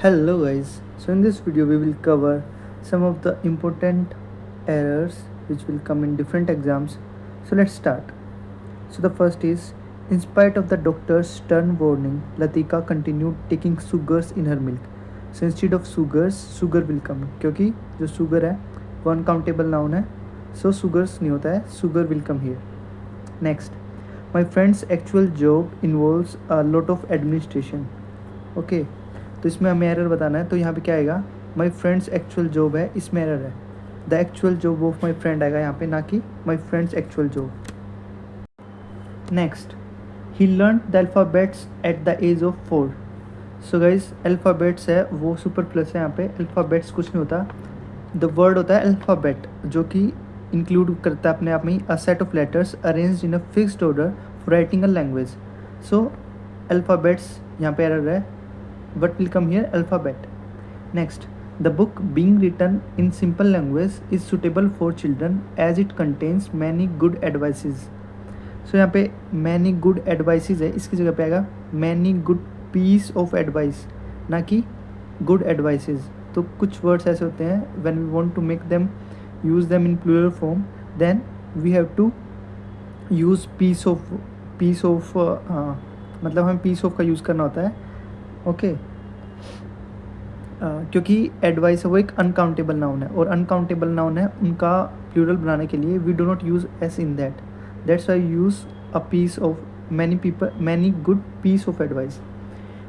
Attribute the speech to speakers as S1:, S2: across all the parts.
S1: Hello guys, so in this video we will cover some of the important errors which will come in different exams. So let's start. So the first is, in spite of the doctor's stern warning, Latika continued taking sugars in her milk. So instead of sugars, sugar will come, क्योंकि जो sugar है वो uncountable noun है, so sugars नहीं होता है, sugar will come here. Next, my friend's actual job involves a lot of administration. Okay, तो इसमें हमें एरर बताना है, तो यहाँ पे क्या आएगा, माई फ्रेंड्स एक्चुअल जॉब है, इसमें एरर है, the actual job of my friend आएगा यहाँ पे, ना कि my friends actual job. Next, he learn the alphabets at the age of 4. So guys alphabets है वो सुपर प्लस है, यहाँ पे अल्फ़ाबेट्स कुछ नहीं होता, द वर्ड होता है अल्फ़ाबेट, जो कि इंक्लूड करता है अपने आप में ही a set of letters arranged in a fixed order for writing a language. So alphabets यहाँ पे एरर है, what will come here, alphabet. Next, the book being written in simple language is suitable for children as it contains many good advices. So यहाँ पे many good advices है, इसकी जगह पे आएगा many good piece of advice, ना कि good advices. तो कुछ words ऐसे होते हैं when we want to make them use them in plural form, then we have to use piece of मतलब हमें piece of का यूज़ करना होता है. ओके क्योंकि एडवाइस है वो एक अनकाउंटेबल नाउन है, और अनकाउंटेबल नाउन है उनका प्लूरल बनाने के लिए we do not use s in that's why use a piece of many good piece of advice.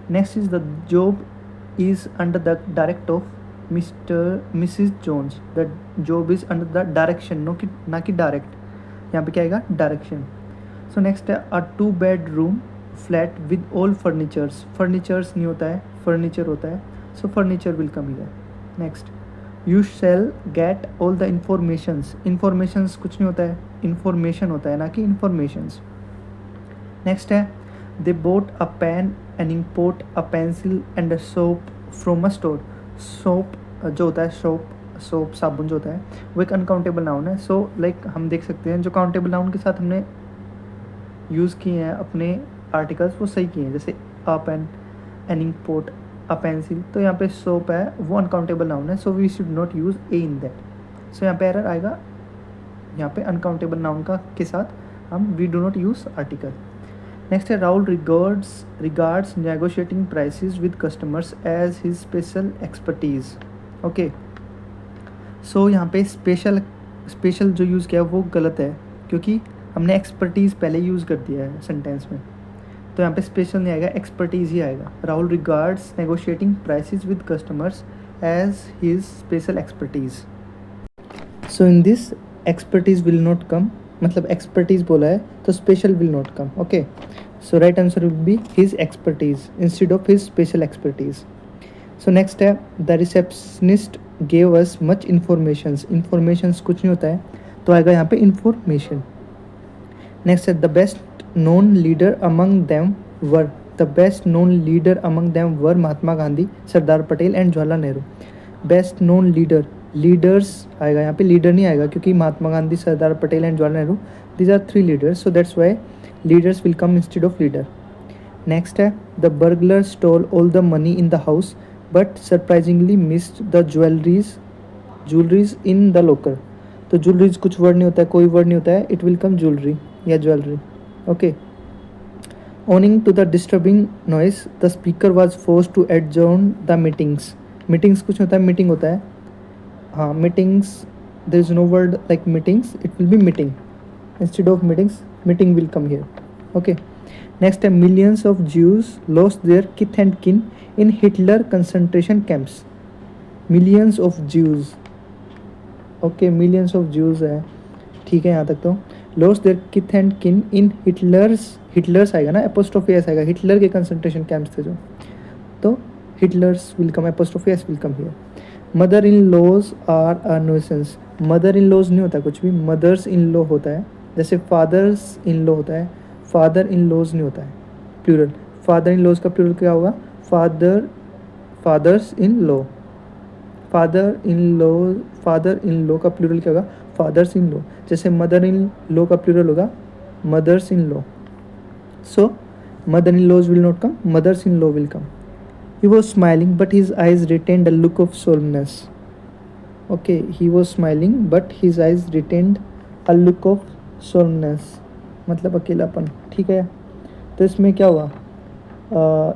S1: Next is the job is under the direct of Mrs Jones. The job is under the direction, ना कि direct, यहाँ पे क्या आएगा, direction. So next है a 2 bedroom flat with all furnitures. Furnitures नहीं होता है, फर्नीचर होता है, so furniture will come here. Next, you shall get all the informations. Informations कुछ नहीं होता है, इंफॉर्मेशन होता है, ना कि इंफॉर्मेशंस. नेक्स्ट है they bought a pen an import a pencil and a soap from a store. Soap जो होता है, सोप साबुन जो होता है वो एक अनकाउंटेबल नाउन है. सो लाइक हम देख सकते हैं जो काउंटेबल नाउन के साथ हमने यूज़ किए हैं अपने आर्टिकल्स वो सही किए हैं, जैसे a pen, an import, a pencil. तो यहाँ पे सोप है वो अनकाउंटेबल नाउन है, so we should not use a in that. So यहाँ पे एरर आएगा, यहाँ पे अनकाउंटेबल नाउन का के साथ हम we do not use article. Next है Rahul regards negotiating prices with customers as his special expertise. Okay, so यहाँ पे स्पेशल जो यूज़ किया वो गलत है, क्योंकि हमने एक्सपर्टीज़ पहले यूज़ कर दिया है सेंटेंस में, तो यहाँ पे स्पेशल नहीं आएगा, एक्सपर्टीज़ ही आएगा. Rahul regards negotiating prices with customers as his special expertise. So in this expertise will not come, मतलब एक्सपर्टीज़ बोला है तो special will not come. Okay, so right answer will be his expertise instead of his special expertise. So next है the receptionist gave us much informations. Informations कुछ नहीं होता है, तो आएगा यहाँ पे इन्फॉर्मेशन. नेक्स्ट है the best known leader among them were Mahatma Gandhi, Sardar Patel and Jawaharlal Nehru. Best known leaders आएगा यहाँ पे, लीडर नहीं आएगा क्योंकि Mahatma Gandhi, Sardar Patel and Jawaharlal Nehru these are 3 leaders, so that's why leaders will come instead of leader. Next है the burglar stole all the money in the house but surprisingly missed the jewelleries in the locker. तो jewelleries कुछ word नहीं होता है, कोई word नहीं होता है, इट विल कम ज्वेलरी या jewellery. Okay. Owing to the disturbing noise, the speaker was forced to adjourn the meetings. Meetings कुछ होता है, मीटिंग होता है, हाँ meetings. There is no word like meetings. It will be meeting. Instead of meetings, meeting will come here. Okay. Next, millions of Jews lost their kith and kin in Hitler concentration camps. Millions of Jews. Okay, millions of Jews है, ठीक है यहाँ तक तो. Lost their किथ and किन इन Hitler's आएगा ना, एपोस्ट्रोफी एस आएगा, हिटलर के कंसंट्रेशन कैंप्स थे जो, तो Hitler's will come, apostrophe s will come here. Mother in laws are a nuisance. Mother in laws नहीं होता कुछ भी, मदर्स इन लॉ होता है, जैसे फादर्स इन लॉ होता है, फादर इन लॉज नहीं होता है प्लूरल. फादर इन लॉज का प्लूरल क्या होगा, fathers in law. Father in law का प्लूरल क्या होगा, फादर्स इन लॉ. जैसे मदर इन लॉ का प्लूरल होगा mothers in law. So mother in laws will not come, mothers in law will come. He was smiling, but his eyes retained a look of solemnness. Okay, he was smiling, but his eyes retained a look of solemnness. मतलब अकेलापन. ठीक है. तो इसमें क्या हुआ,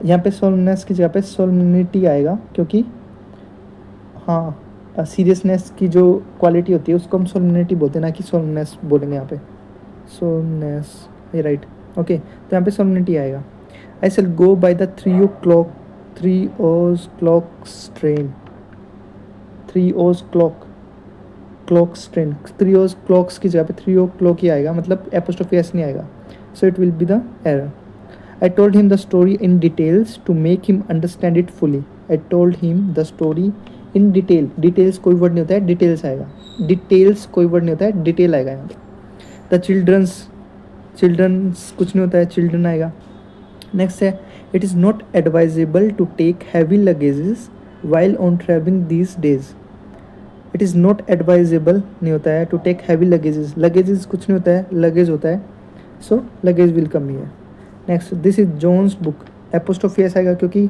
S1: यहाँ पे सोलनेस की जगह पे सोलनिटी आएगा, क्योंकि हाँ सीरियसनेस की जो क्वालिटी होती है उसको हम सोलनिटी बोलते हैं, ना कि सोलनेस बोलेंगे यहाँ पे. सोलनेस, ये राइट. ओके, तो यहाँ पे सोलनिटी आएगा. आई शैल गो by the 3 o'clock 3 hours clocks train. 3 hours clocks train. 3 hours clocks की जगह पे 3 o'clock ही आएगा, मतलब एपोस्ट्रोफी एस नहीं आएगा. So it will be the error. I told him the story in details to make him understand it fully. I told him the story in detail. Details कोई word नहीं होता है, details आएगा. Details कोई word नहीं होता है, detail आएगा यहाँ पे. The children's कुछ नहीं होता है, children आएगा. Next है, it is not advisable to take heavy luggages while on traveling these days. It is not advisable नहीं होता है to take heavy luggages. Luggages कुछ नहीं होता है, luggage होता है. So luggage will come here. Next, this is John's book. Apostrophe s आएगा क्योंकि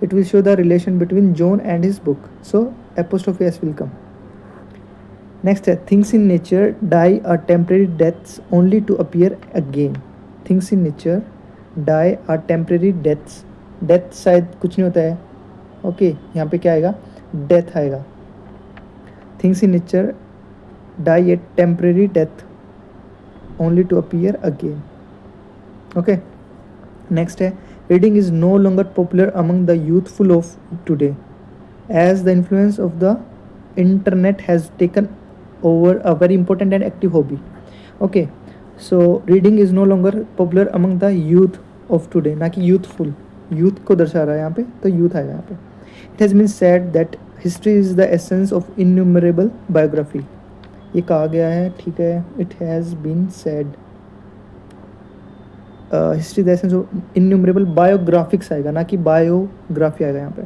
S1: it will show the relation between John and his book. So apostrophe s will come. Next है, things in nature die are temporary deaths only to appear again. Things in nature die are temporary deaths. Death शायद कुछ नहीं होता है. Okay, यहाँ पे क्या आएगा, death आएगा. Things in nature die a temporary death only to appear again. Okay, next है, reading is no longer popular among the youthful of today as the influence of the internet has taken over a very important and active hobby. Okay, so reading is no longer popular among the youth of today, ना कि youthful. youth को दर्शा रहा है यहाँ पे, तो youth आएगा यहाँ पे. It has been said that history is the essence of innumerable biography. ये कहा गया है, ठीक है. It has been said, history the essence of innumerable biographics आएगा, ना कि बायोग्राफी आएगा यहाँ पे.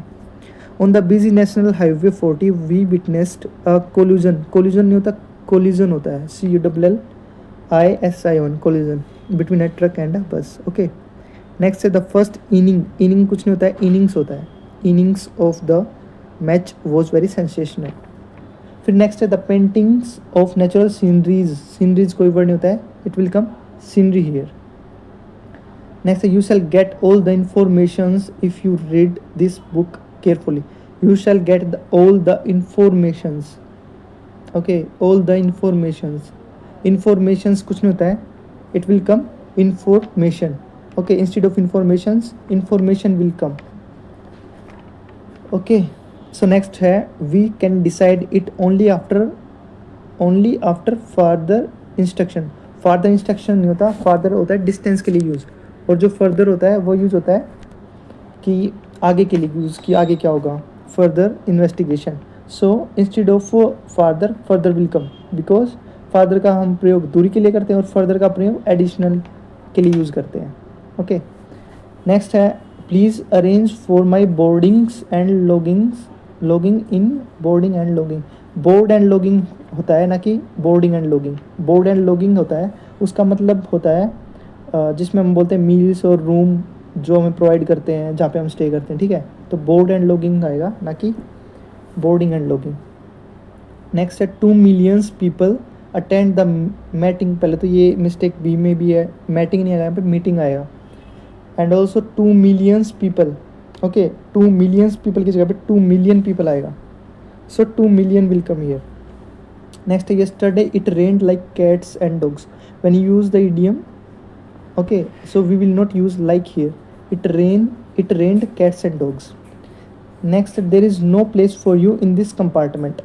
S1: On the busy national highway 40 we witnessed a collusion. Collusion नहीं होता, कोलिजन होता है. CULLISION, collision between a truck and a bus. Okay, next है द फर्स्ट इनिंग कुछ नहीं होता है, इनिंग्स होता है. Innings of the match was very sensational. फिर नेक्स्ट है the paintings of natural sceneries कोई वर्ड नहीं होता है, it will come scenery here. Next है, you shall get all the informations if you read this book carefully. You shall get all the informations. Okay, all the informations कुछ नहीं होता है, it will come information. Okay, instead of informations information will come. Okay, so next है, we can decide it only after farther instruction. Farther instruction नहीं होता, farther होता है distance के लिए यूज़, और जो फर्दर होता है वो यूज़ होता है कि आगे के लिए यूज़, कि आगे क्या होगा, further investigation. So instead of farther, further will come, because farther का हम प्रयोग दूरी के लिए करते हैं और फर्दर का प्रयोग एडिशनल के लिए यूज़ करते हैं. ओके, नेक्स्ट है, please arrange for my boardings and logging in boarding and logging. Board and logging होता है, ना कि boarding and logging. Board and logging होता है, उसका मतलब होता है जिसमें हम बोलते हैं मील्स और रूम जो हमें प्रोवाइड करते हैं, जहाँ पे हम स्टे करते हैं. ठीक है, तो बोर्ड एंड लॉगिंग आएगा, ना कि बोर्डिंग एंड लॉगिंग. नेक्स्ट है, 2 million people attend the meeting. पहले तो ये मिस्टेक बी में भी है, मीटिंग नहीं आएगा यहाँ पे, मीटिंग आएगा. And also 2 million people. Okay, 2 million people की जगह पे 2 million पीपल आएगा. सो 2 million will come here. Next है, yesterday it rained like cats and dogs. when you use the idiom, okay, so we will not use like here. It rained cats and dogs. Next, there is no place for you in this compartment.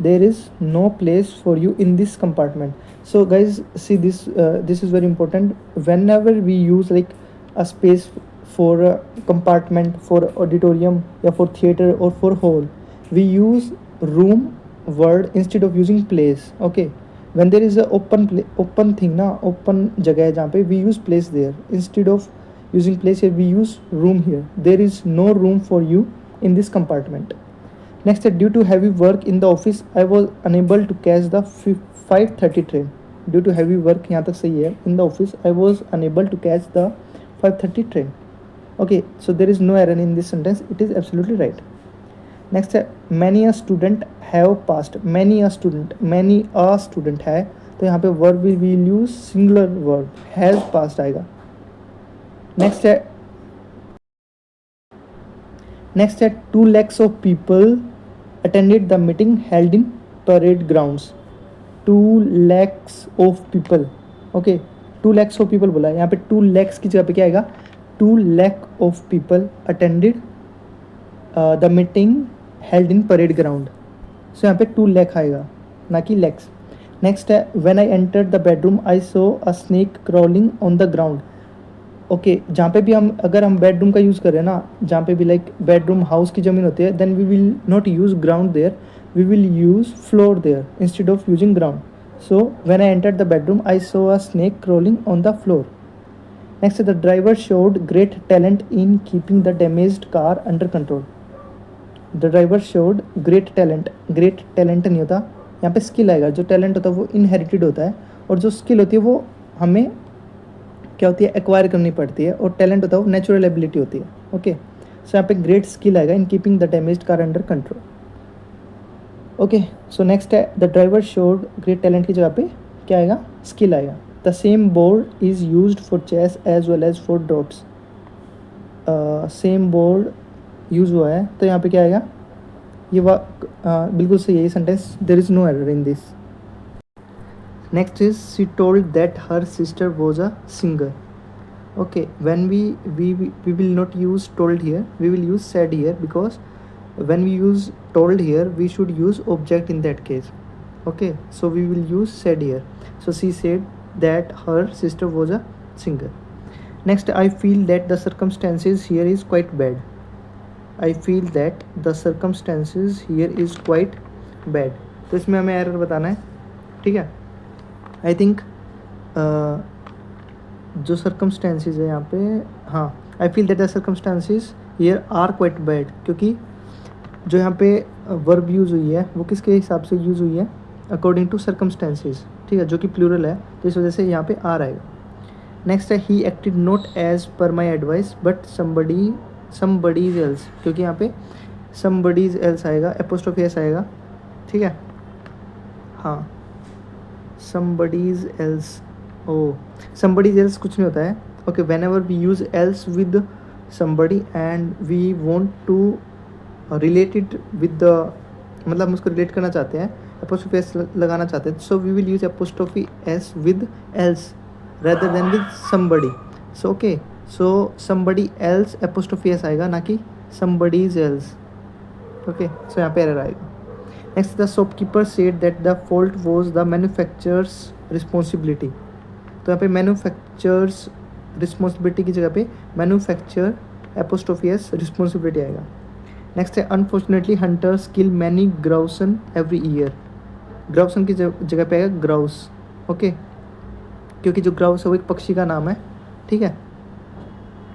S1: There is no place for you in this compartment. So guys, see this is very important. Whenever we use like a space for a compartment, for auditorium, or for theater, or for hall, we use room word instead of using place. Okay, when there is a open thing na, open जगह है जहाँ पे, we use place there. Instead of using place here, we use room here. There is no room for you in this compartment. Next, due to heavy work in the office, I was unable to catch the 5:30 train. Due to heavy work यहाँ तक सही है. In the office, I was unable to catch the 5:30 train. Okay, so there is no error in this sentence, it is absolutely right. Next है many a student have passed, many a student है, तो यहाँ पे verb will use singular verb, has passed आएगा. Next है 2 lakhs of people attended the meeting held in parade grounds. 2 lakhs of people, okay 2 lakhs of people बोला है, यहाँ पे 2 lakhs की जगह पे क्या आएगा, 2 lakh of people attended the meeting held in parade ground. So यहाँ पे 2 lakh आएगा, ना कि लैक्स. नेक्स्ट है when I entered the bedroom I saw a snake crawling on the ground. Okay, जहाँ पे भी अगर हम बेडरूम का यूज़ करें ना, जहाँ पे भी लाइक बेडरूम हाउस की ज़मीन होती है, then we will not use ground there, we will use floor there instead of using ground. So when I entered the bedroom I saw a snake crawling on the floor. Next the driver showed great talent in keeping the damaged car under control. The driver showed great talent नहीं होता, यहाँ पे skill आएगा. जो talent होता है वो inherited होता है, और जो स्किल होती है वो हमें क्या होती है, एक्वायर करनी पड़ती है, और टैलेंट होता है वो नेचुरल एबिलिटी होती है. ओके, सो यहाँ पे ग्रेट स्किल आएगा in keeping the damaged car under control. Okay, so next है the driver showed great talent की जगह पे क्या आएगा, स्किल आएगा. The same board is used for chess as well as for draughts. Same board use हुआ है, तो यहाँ पे क्या आएगा, ये बिल्कुल सही है ये sentence, there is no error in this. Next is she told that her sister was a singer. Okay, when we will not use told here, we will use said here, because when we use told here we should use object in that case. Okay, so we will use said here. So she said that her sister was a singer. Next, I feel that the circumstances here is quite bad. I feel that the circumstances here is quite bad. तो इसमें हमें error बताना है, ठीक है. I think जो circumstances है यहाँ पे, हाँ, I feel that the circumstances here are quite bad, क्योंकि जो यहाँ पे वर्ब यूज़ हुई है वो किसके हिसाब से यूज़ हुई है, अकॉर्डिंग टू सर्कमस्टेंसेज, ठीक है, जो कि प्लूरल है, तो इस वजह से यहाँ पे आर आएगा. नेक्स्ट है he acted not as per my advice but somebody's else, क्योंकि यहाँ पे somebody's else आएगा, एपोस्ट्रोफी एस आएगा, ठीक है. हाँ, somebody's else, somebody's else कुछ नहीं होता है. Okay, whenever we use else with somebody and we want to relate it with the, मतलब हम उसको रिलेट करना चाहते हैं, एपोस्ट्रोफी एस लगाना चाहते हैं, so we will use apostrophe s with else rather than with somebody. So okay, so somebody else apostrophe s आएगा, ना कि somebody's else. ओके, सो यहाँ पे एरर आएगा. Next, the shopkeeper said that the fault was the manufacturers responsibility. तो यहाँ पे manufacturers responsibility की जगह पे मैन्युफैक्चर एपोस्ट्रोफी एस रिस्पॉन्सिबिलिटी आएगा. नेक्स्ट है अनफॉर्चुनेटली हंटर्स किल मैनी ग्राउसन एवरी ईयर. ग्राउसन की जगह पे आएगा ग्राउस. ओके, क्योंकि जो ग्राउस है वो एक पक्षी का नाम है, ठीक है,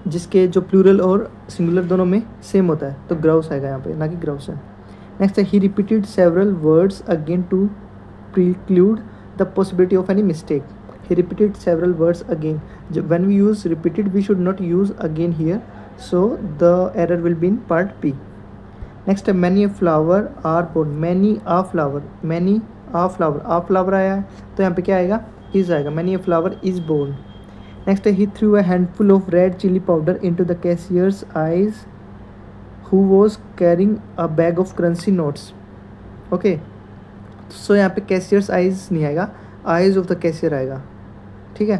S1: जिसके जो प्लूरल और सिंगुलर दोनों में सेम होता है, तो ग्राउस आएगा यहाँ पे, ना कि ग्राउसन. नेक्स्ट है he repeated several words again to preclude the possibility of any mistake. He repeated several words again. When we use repeated we should not use again here, so the error will be in part P. Next है many a flower are born. Many a flower आया है, तो यहाँ पे क्या आएगा, is आएगा. Many a flower is born. Next, he threw a handful of red chili powder into the cashier's eyes who was carrying a bag of crunchy notes. Okay, so यहाँ पे cashier's eyes नहीं आएगा, eyes of the cashier आएगा, ठीक है.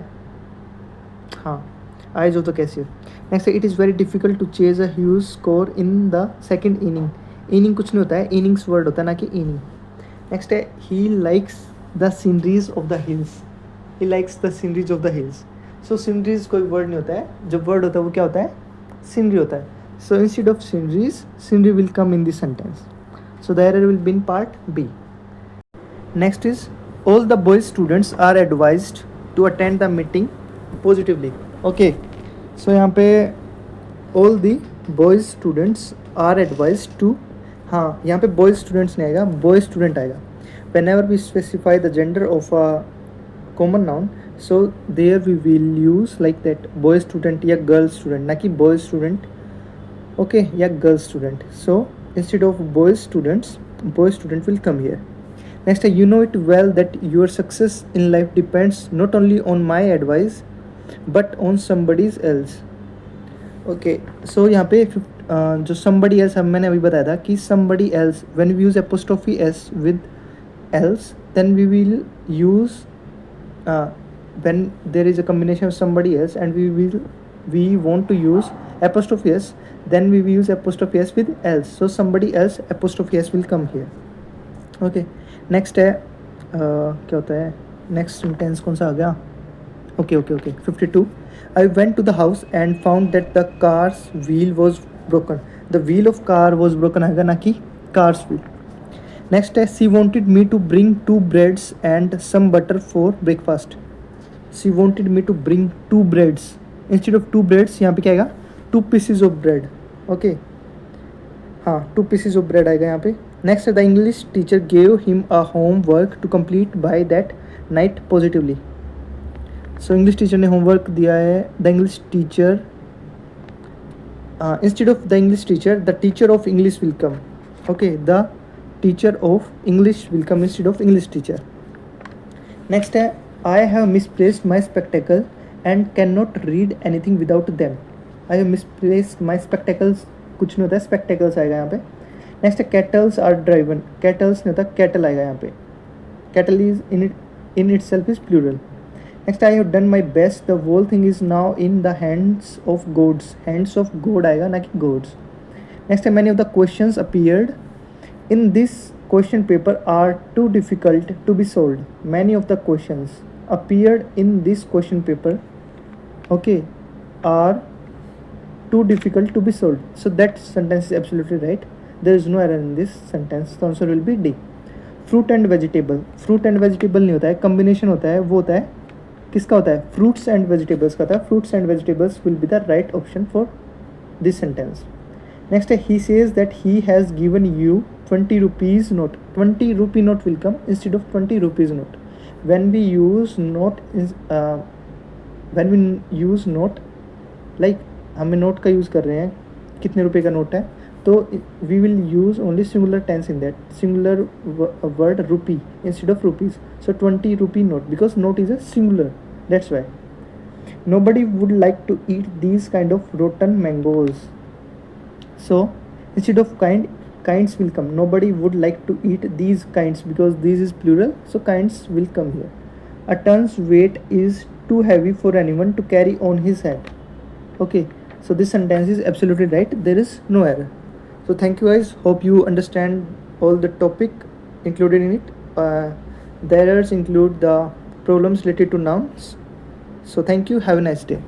S1: हाँ, eyes of the cashier. Next, it is very difficult to chase a huge score in the second inning. Inning कुछ नहीं होता है, innings word होता है, ना कि inning. Next है he likes the sceneries of the hills. He likes the sceneries of the hills. So sceneries कोई वर्ड नहीं होता है, जो वर्ड होता है वो क्या होता है, सीनरी होता है. So instead of sceneries, scenery will come in this sentence. So the error will be in part B. Next is all the boys students are advised to attend the meeting positively. Okay, so यहाँ पे all the boys students are advised to, हाँ, यहाँ पे boys students नहीं आएगा, boy student आएगा. Whenever we specify the gender of a common noun, so there we will use like that boy student या girl student, ना कि boy student, okay, या girl student. So instead of boy student will come here. Next, you know it well that your success in life depends not only on my advice but on somebody else. Okay, so यहाँ पे जो somebody else मैंने अभी बताया था कि somebody else, when we use apostrophe s with else, then we will use when there is a combination of somebody else and we want to use apostrophe s, then we will use apostrophe s with else. So somebody else apostrophe s will come here. Okay, next है क्या होता है, next sentence कौन सा आ गया? Okay, 52. I went to the house and found that the car's wheel was broken. The wheel of car was broken आएगा, ना कि car's wheel. Next है, she wanted me to bring 2 breads and some butter for breakfast. She wanted me to bring 2 breads. Instead of 2 breads यहाँ पे क्या आएगा? 2 pieces of bread. Okay, हाँ 2 pieces of bread आएगा यहाँ पे. Next, the English teacher gave him a homework to complete by that night positively. So English teacher ने homework दिया है. The English teacher, instead of the English teacher, the teacher of English will come. Okay, the teacher of English will come instead of English teacher. Next है, I have misplaced my spectacle and cannot read anything without them. I have misplaced my spectacles, कुछ नहीं होता है, spectacles आएगा यहाँ पे. Next है, kettles are driven. Kettles नहीं होता, kettle आएगा यहाँ पे. Kettle is in itself is plural. Next, I have done my best. The whole thing is now in the hands of gods. Hands of God आएगा, ना कि gods. Next, many of the questions appeared in this question paper are too difficult to be solved. Many of the questions appeared in this question paper, okay, are too difficult to be solved. So that sentence is absolutely right. There is no error in this sentence. The answer will be D. Fruit and vegetable. Fruit and vegetable नहीं होता है, combination होता है. वो होता है किसका होता है? Fruits and vegetables का होता है. Fruits and vegetables will be the right option for this sentence. Next, he says that he has given you 20 rupees note. 20 rupee note will come instead of 20 rupees note. When we use note like हमें note का use कर रहे हैं, कितने रुपए का note है, तो we will use only singular tense in that, singular word rupee instead of rupees. So 20 rupee note, because note is a singular, that's why. Nobody would like to eat these kind of rotten mangoes. So instead of kinds will come. Nobody would like to eat these kinds because this is plural, so kinds will come here. A ton's weight is too heavy for anyone to carry on his head. Okay, so this sentence is absolutely right. There is no error. So thank you guys. Hope you understand all the topic included in it. The errors include the problems related to nouns. So thank you. Have a nice day.